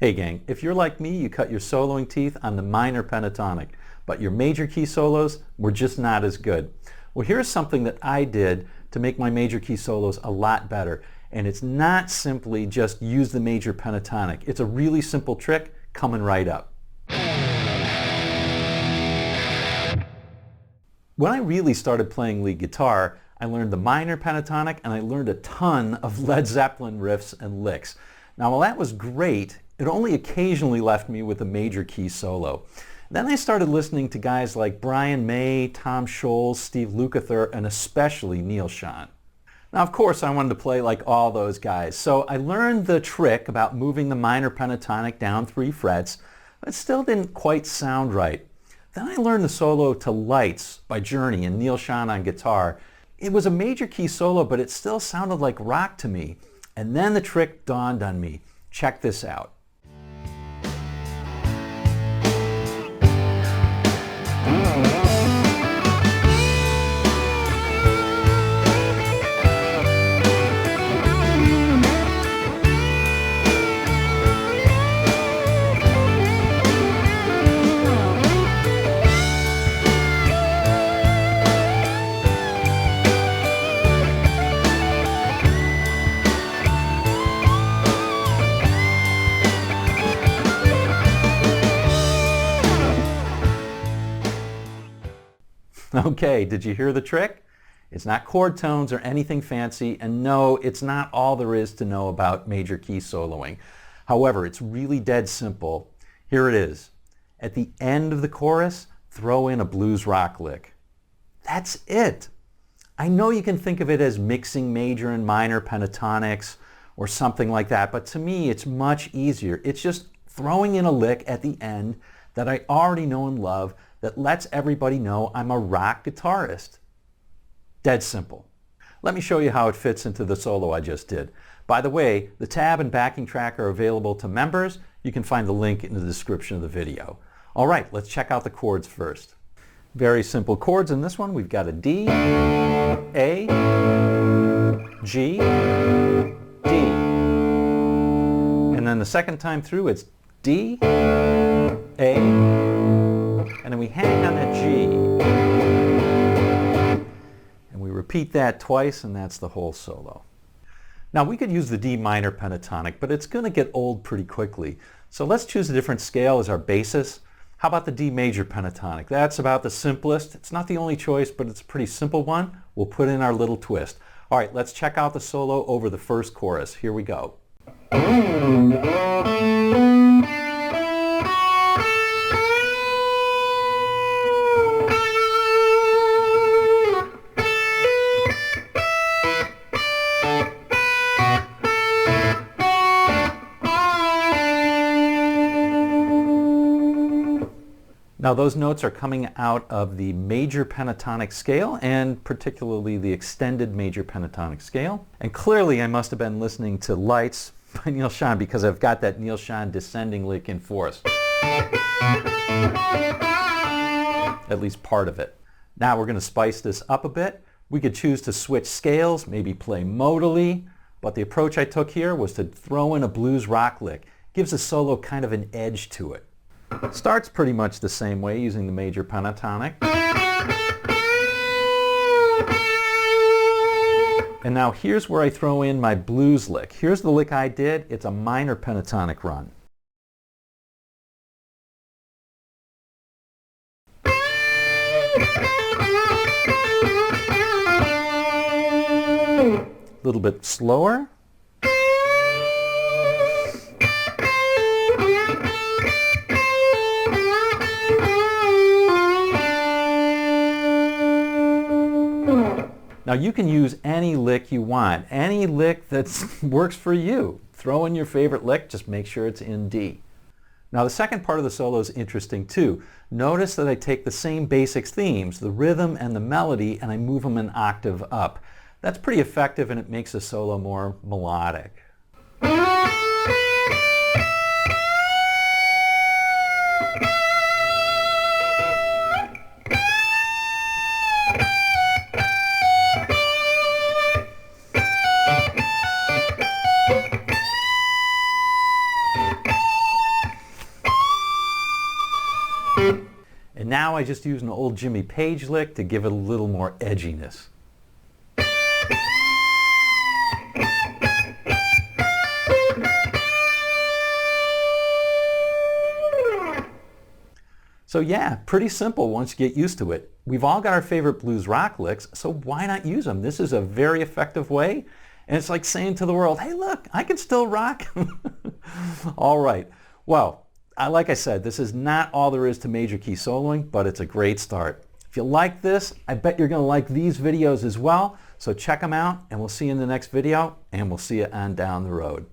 Hey gang, if you're like me, you cut your soloing teeth on the minor pentatonic, but your major key solos were just not as good. Well, here's something that I did to make my major key solos a lot better, and it's not simply just use the major pentatonic. It's a really simple trick coming right up. When I really started playing lead guitar, I learned the minor pentatonic and I learned a ton of Led Zeppelin riffs and licks. Now, while that was great, it only occasionally left me with a major key solo. Then I started listening to guys like Brian May, Tom Scholz, Steve Lukather, and especially Neal Schon. Now, of course, I wanted to play like all those guys, so I learned the trick about moving the minor pentatonic down 3 frets, but it still didn't quite sound right. Then I learned the solo to Lights by Journey and Neal Schon on guitar. It was a major key solo, but it still sounded like rock to me. And then the trick dawned on me. Check this out. Okay, did you hear the trick? It's not chord tones or anything fancy, and no, it's not all there is to know about major key soloing. However, it's really dead simple. Here it is. At the end of the chorus, throw in a blues rock lick. That's it. I know you can think of it as mixing major and minor pentatonics or something like that, but to me it's much easier. It's just throwing in a lick at the end that I already know and love that lets everybody know I'm a rock guitarist. Dead simple. Let me show you how it fits into the solo I just did. By the way, the tab and backing track are available to members. You can find the link in the description of the video. All right, let's check out the chords first. Very simple chords in this one. We've got a D, A, G, D. And then the second time through it's D, A, and then we hang on a G. And we repeat that twice, and that's the whole solo. Now we could use the D minor pentatonic, but it's going to get old pretty quickly. So let's choose a different scale as our basis. How about the D major pentatonic? That's about the simplest. It's not the only choice, but it's a pretty simple one. We'll put in our little twist. All right, let's check out the solo over the first chorus. Here we go. Now those notes are coming out of the major pentatonic scale, and particularly the extended major pentatonic scale. And clearly I must have been listening to Lights by Neal Schon because I've got that Neal Schon descending lick in fourths. At least part of it. Now we're going to spice this up a bit. We could choose to switch scales, maybe play modally, but the approach I took here was to throw in a blues rock lick. Gives the solo kind of an edge to it. Starts pretty much the same way using the major pentatonic. And now here's where I throw in my blues lick. Here's the lick I did. It's a minor pentatonic run. A little bit slower. Now you can use any lick you want, any lick that works for you. Throw in your favorite lick, just make sure it's in D. Now the second part of the solo is interesting too. Notice that I take the same basic themes, the rhythm and the melody, and I move them an octave up. That's pretty effective and it makes the solo more melodic. And now I just use an old Jimmy Page lick to give it a little more edginess. So yeah, pretty simple once you get used to it. We've all got our favorite blues rock licks, so why not use them? This is a very effective way, and it's like saying to the world, hey look, I can still rock. All right, well, like I said, this is not all there is to major key soloing, but it's a great start. If you like this, I bet you're going to like these videos as well, so check them out, and we'll see you in the next video, and we'll see you on down the road.